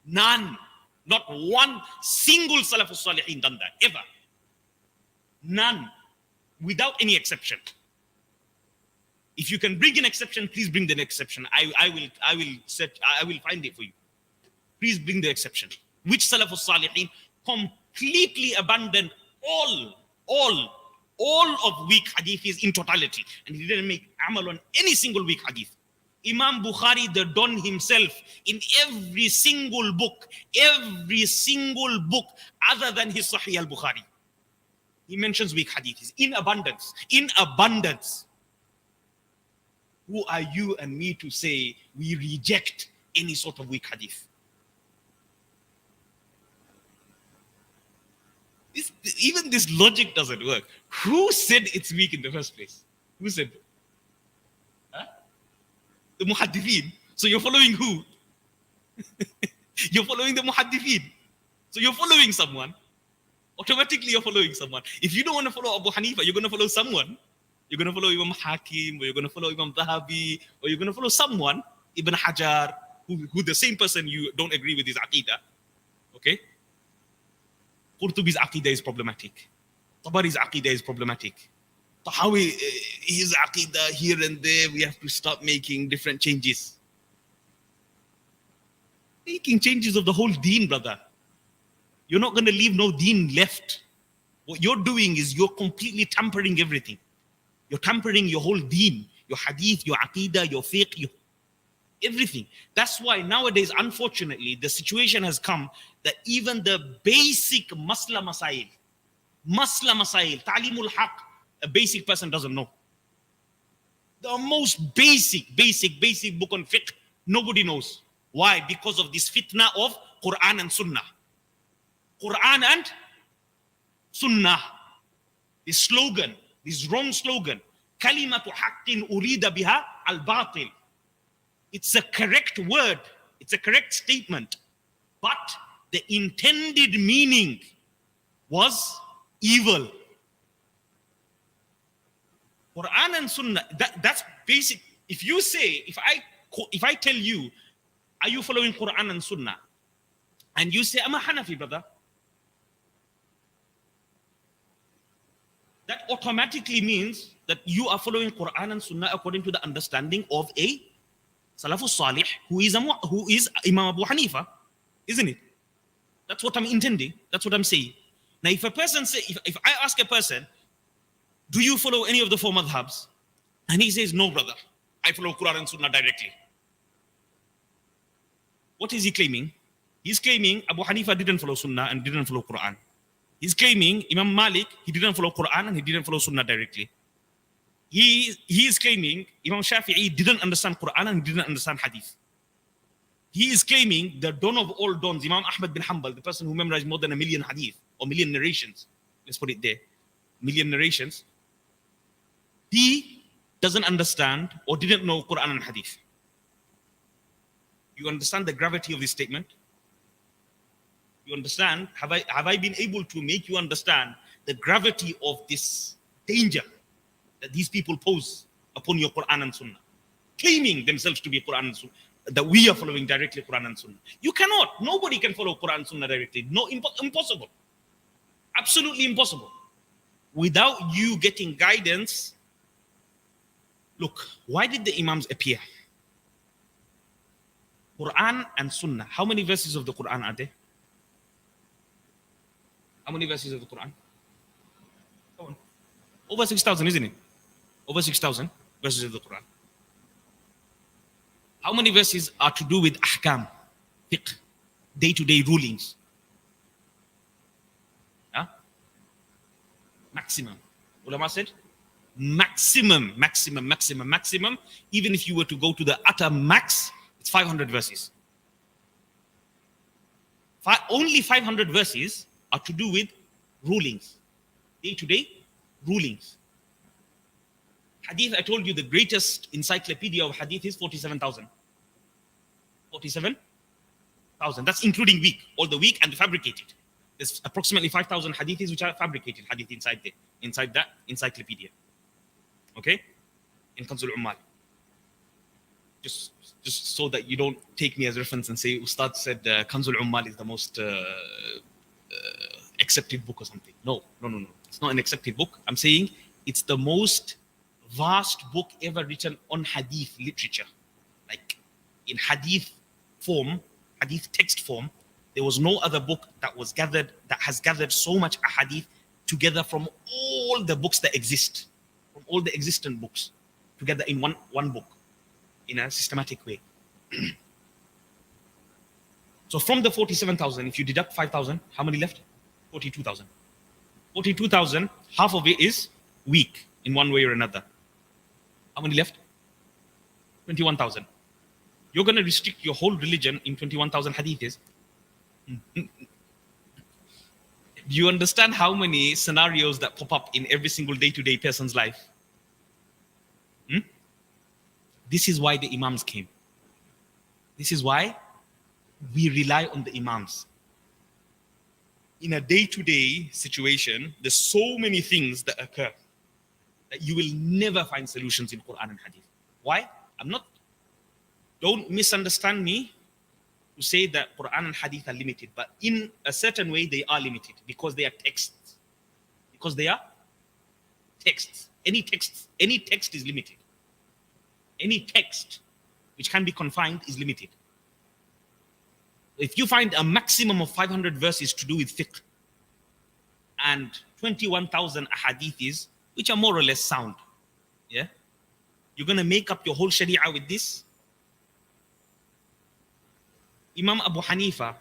S1: None. Not one single Salafus Salihin done that, ever. None. Without any exception. If you can bring an exception, please bring the exception. I will find it for you. Please bring the exception. Which Salafus Salihin completely abandoned all of weak hadiths in totality, and he didn't make amal on any single weak hadith. Imam Bukhari, the Don himself, in every single book other than his Sahih al-Bukhari, he mentions weak hadiths in abundance. Who are you and me to say we reject any sort of weak hadith? Even this logic doesn't work. Who said it's weak in the first place? Who said? Huh? The muhaddithin. So you're following who? You're following the muhaddithin. So you're following someone. Automatically you're following someone. If you don't want to follow Abu Hanifa, you're going to follow someone. You're going to follow Imam Hakim, or you're going to follow Imam Zahabi, or you're going to follow someone, Ibn Hajar, who the same person you don't agree with his aqidah. Okay? Qurtubi's aqidah is problematic. Tabari's aqidah is problematic. Tahawi, his aqidah here and there, we have to start making different changes. Making changes of the whole deen, brother. You're not going to leave no deen left. What you're doing is you're completely tampering everything. You're tampering your whole deen, your hadith, your aqidah, your fiqh, everything. That's why nowadays, unfortunately, the situation has come that even the basic masla masail, ta'limul haq, a basic person doesn't know. The most basic book on fiqh, nobody knows. Why? Because of this fitna of Quran and Sunnah. Quran and Sunnah. This slogan, this wrong slogan, kalimatu haqqin urida biha al-batil. It's a correct word, it's a correct statement, but the intended meaning was evil. Quran and Sunnah, that's basic. If you say, if I tell you, are you following Quran and Sunnah? And you say, I'm a Hanafi, brother. That automatically means that you are following Quran and Sunnah according to the understanding of a Salafus Salih, who is Imam Abu Hanifa, isn't it? That's what I'm intending. That's what I'm saying. Now, if a person say, if I ask a person, do you follow any of the four madhabs? And he says, no, brother, I follow Quran and Sunnah directly. What is he claiming? He's claiming Abu Hanifa didn't follow Sunnah and didn't follow Quran. He's claiming Imam Malik, he didn't follow Quran and he didn't follow Sunnah directly. He is claiming Imam Shafi'i didn't understand Quran and didn't understand Hadith. He is claiming the dawn of all dawns, Imam Ahmad bin Hanbal, the person who memorized more than 1 million Hadith or million narrations. Let's put it there. Million narrations. He doesn't understand or didn't know Quran and Hadith. You understand the gravity of this statement? You understand? Have I been able to make you understand the gravity of this danger that these people pose upon your Quran and Sunnah, claiming themselves to be Quran and Sunnah, that we are following directly Quran and Sunnah? You cannot. Nobody can follow Quran and Sunnah directly. No, impossible. Absolutely impossible. Without you getting guidance. Look, why did the Imams appear? Quran and Sunnah. How many verses of the Quran are there? How many verses of the Quran? Come on. Over 6,000, isn't it? Over 6,000 verses of the Quran. How many verses are to do with ahkam, fiqh, day-to-day rulings? Huh? Maximum. Ulama said, maximum. Even if you were to go to the utter max, it's 500 verses. Only 500 verses are to do with rulings, day-to-day rulings. Hadith, I told you the greatest encyclopedia of hadith is 47,000. 47,000. That's including weak, all the weak and the fabricated. There's approximately 5,000 hadiths which are fabricated hadith inside that encyclopedia. Okay? In Kanzul Ummal. Just so that you don't take me as reference and say Ustad said Kanzul Ummal is the most accepted book or something. No. It's not an accepted book. I'm saying it's the most vast book ever written on hadith literature. Like in hadith form, hadith text form, there was no other book that has gathered so much ahadith together from all the books that exist, from all the existent books, together in one book, in a systematic way. So from the 47,000, if you deduct 5,000, how many left? 42,000. 42,000, half of it is weak in one way or another. How many left? 21,000. You're going to restrict your whole religion in 21,000 hadiths. Do you understand how many scenarios that pop up in every single day-to-day person's life? This is why the Imams came. This is why we rely on the Imams. In a day-to-day situation, there's so many things that occur that you will never find solutions in Quran and Hadith. Why? Don't misunderstand me to say that Quran and Hadith are limited, but in a certain way they are limited because they are texts. Because they are texts. Any text is limited. Any text which can be confined is limited. If you find a maximum of 500 verses to do with fiqh and 21,000 ahadiths, which are more or less sound, yeah, you're going to make up your whole sharia with this? Imam Abu Hanifa,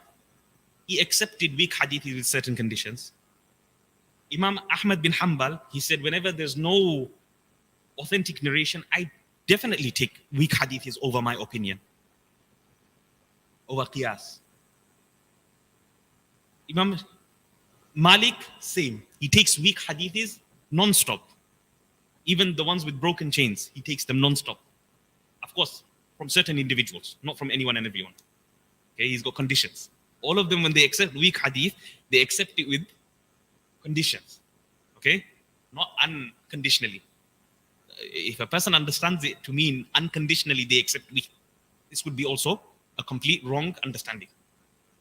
S1: he accepted weak hadiths with certain conditions. Imam Ahmad bin Hanbal, he said, whenever there's no authentic narration, I definitely take weak hadiths over my opinion, over qiyas. Imam Malik, same. He takes weak hadiths non-stop. Even the ones with broken chains, he takes them non-stop. Of course, from certain individuals, not from anyone and everyone. Okay, he's got conditions. All of them, when they accept weak hadith, they accept it with conditions. Okay? Not unconditionally. If a person understands it to mean unconditionally they accept weak, this would be also a complete wrong understanding.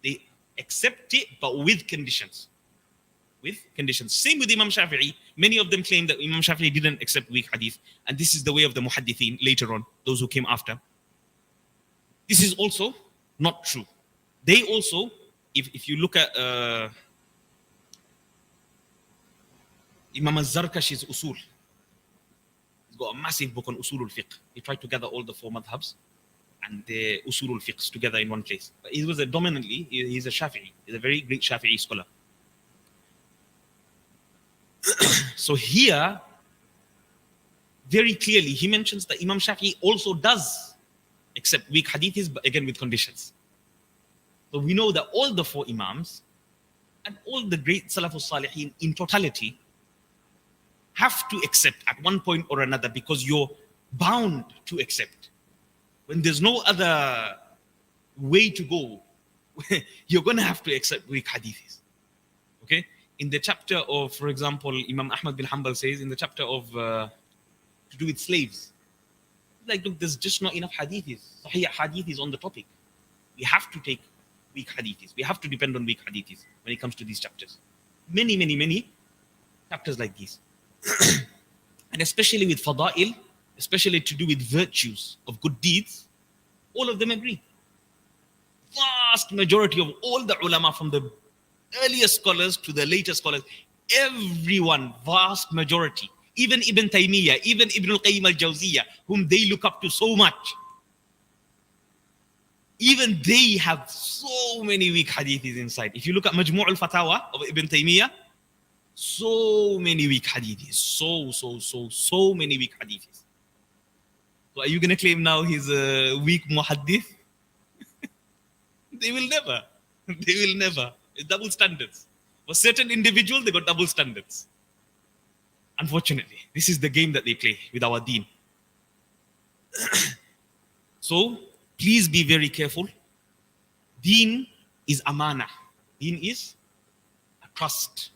S1: They accept it, but with conditions. With conditions. Same with Imam Shafi'i. Many of them claim that Imam Shafi'i didn't accept weak hadith, and this is the way of the muhaddithin later on, those who came after. This is also not true. They also, if you look at Imam al-Zarkashi's Usul, he's got a massive book on Usul al-Fiqh. He tried to gather all the four madhabs and the Usul al-Fiqh together in one place. But he was he's a Shafi'i. He's a very great Shafi'i scholar. So here, very clearly, he mentions that Imam Shafi'i also does accept weak hadiths, but again with conditions. So we know that all the four Imams and all the great Salafus Salihin in totality have to accept at one point or another, because you're bound to accept. When there's no other way to go, you're going to have to accept weak hadiths. Okay? In the chapter of, for example, Imam Ahmad bin Hanbal says, in the chapter of to do with slaves, like, look, there's just not enough hadiths, sahih hadiths on the topic. We have to take weak hadiths. We have to depend on weak hadiths when it comes to these chapters. Many, many, many chapters like these. And especially with fada'il, especially to do with virtues of good deeds, all of them agree. Vast majority of all the ulama, from the earliest scholars to the later scholars, everyone, vast majority, even Ibn Taymiyyah, even Ibn al-Qayyim al-Jawziyah, whom they look up to so much, even they have so many weak hadiths inside. If you look at Majmu' al-Fatawa of Ibn Taymiyyah, so many weak hadiths, so many weak hadiths. So are you going to claim now he's a weak muhaddith? They will never. They will never. It's double standards. For certain individuals, they got double standards. Unfortunately, this is the game that they play with our deen. So, please be very careful. Deen is amana. Deen is a trust.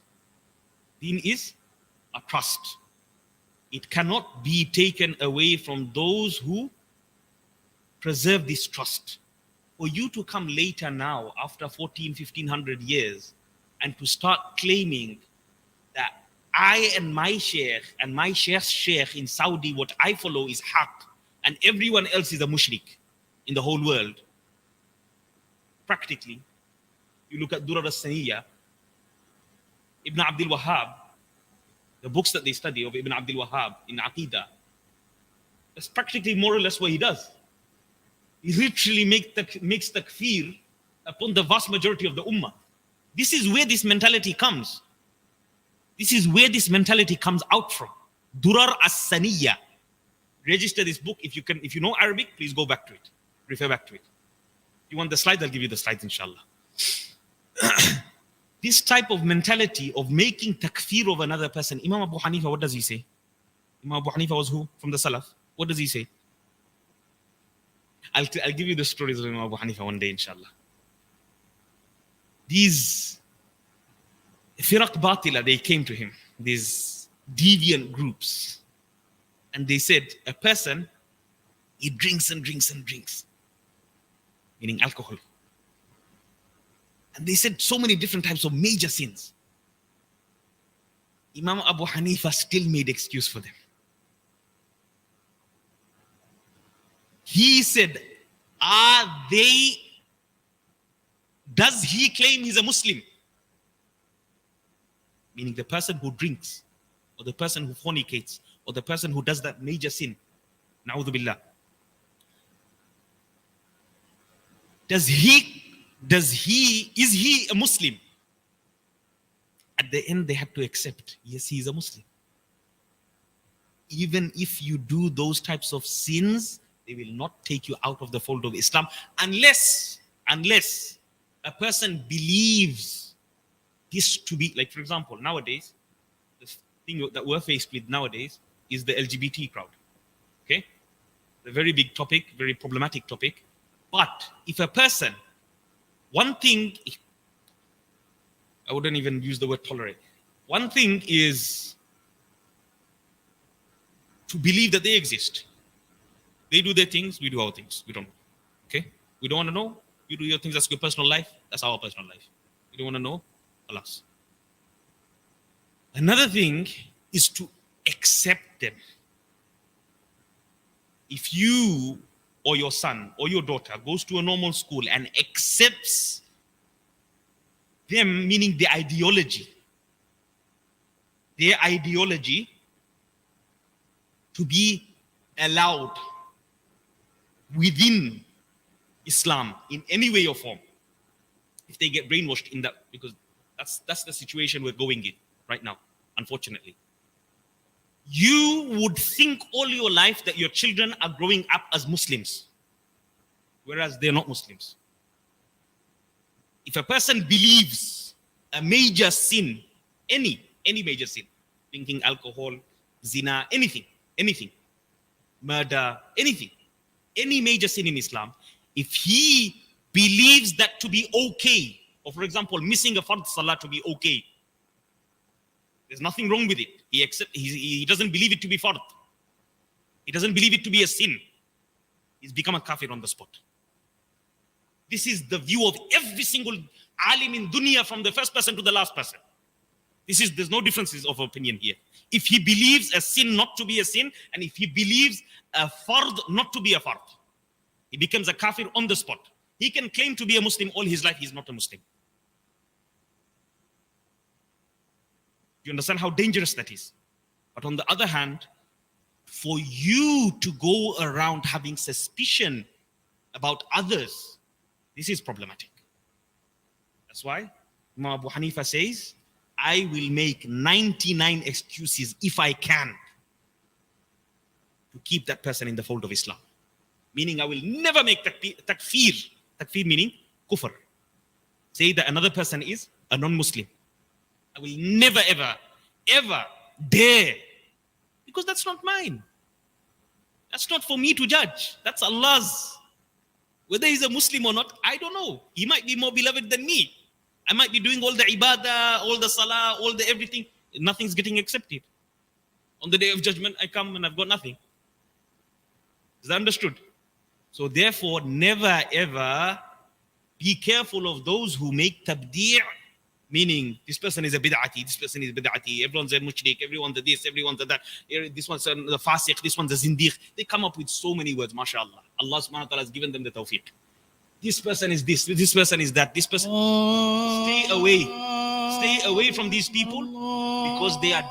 S1: Deen is a trust. It cannot be taken away from those who preserve this trust. For you to come later now, after 1500 years, and to start claiming that I and my sheikh and my sheikh's sheikh in Saudi, what I follow is haq, and everyone else is a mushrik in the whole world. Practically, you look at Durar al-Saniyya, Ibn Abdul Wahhab, the books that they study of Ibn Abdul Wahhab in Aqidah, that's practically more or less what he does. He literally makes takfir upon the vast majority of the ummah. This is where this mentality comes. This is where this mentality comes out from. Durar as-Saniyya. Register this book. If you know Arabic, please go back to it. Refer back to it. If you want the slides, I'll give you the slides, inshallah. This type of mentality of making takfir of another person. Imam Abu Hanifa, what does he say? Imam Abu Hanifa was who? From the Salaf. What does he say? I'll give you the stories of Imam Abu Hanifa one day, inshallah. These firaq batila, they came to him, these deviant groups, and they said, a person, he drinks and drinks and drinks, meaning alcohol. And they said so many different types of major sins. Imam Abu Hanifa still made excuse for them. He said, does he claim he's a Muslim? Meaning the person who drinks, or the person who fornicates, or the person who does that major sin. Na'udhu billah. Is he a Muslim? At the end, they have to accept, yes, he is a Muslim. Even if you do those types of sins, they will not take you out of the fold of Islam unless a person believes this to be, like, for example, nowadays, the thing that we're faced with nowadays is the LGBT crowd. Okay? A very big topic, very problematic topic. But if a person, one thing, I wouldn't even use the word tolerate. One thing is to believe that they exist. They do their things, we do our things. We don't know. Okay? We don't want to know. You do your things, that's your personal life. That's our personal life. We don't want to know. Alas. Another thing is to accept them. If you or your son or your daughter goes to a normal school and accepts them, meaning their ideology to be allowed within Islam in any way or form, if they get brainwashed in that, because that's the situation we're going in right now, unfortunately. You would think all your life that your children are growing up as Muslims, whereas they're not Muslims. If a person believes a major sin, any major sin, drinking alcohol, zina, anything, murder, anything, any major sin in Islam, if he believes that to be okay, or for example, missing a fard salah to be okay, there's nothing wrong with it. He doesn't believe it to be fard. He doesn't believe it to be a sin. He's become a kafir on the spot. This is the view of every single alim in dunya, from the first person to the last person. There's no differences of opinion here. If he believes a sin not to be a sin, and if he believes a fard not to be a fard, he becomes a kafir on the spot. He can claim to be a Muslim all his life, he's not a Muslim. You understand how dangerous that is? But on the other hand, for you to go around having suspicion about others, this is problematic. That's why Imam Abu Hanifa says, I will make 99 excuses if I can to keep that person in the fold of Islam. Meaning I will never make takfir. Takfir meaning kufr. Say that another person is a non-Muslim. I will never, ever dare. Because that's not mine. That's not for me to judge. That's Allah's. Whether he's a Muslim or not, I don't know. He might be more beloved than me. I might be doing all the ibadah, all the salah, all the everything. Nothing's getting accepted. On the day of judgment, I come and I've got nothing. Is that understood? So therefore, never ever be careful of those who make tabdi', meaning this person is a bid'ati, this person is a bid'ati, everyone's a mushrik, everyone's a this, everyone's a that, this one's a fasiq, this one's a zindiq. They come up with so many words, mashallah. Allah subhanahu wa ta'ala has given them the tawfiq. This person is this person is that, this person. Stay away from these people, because they are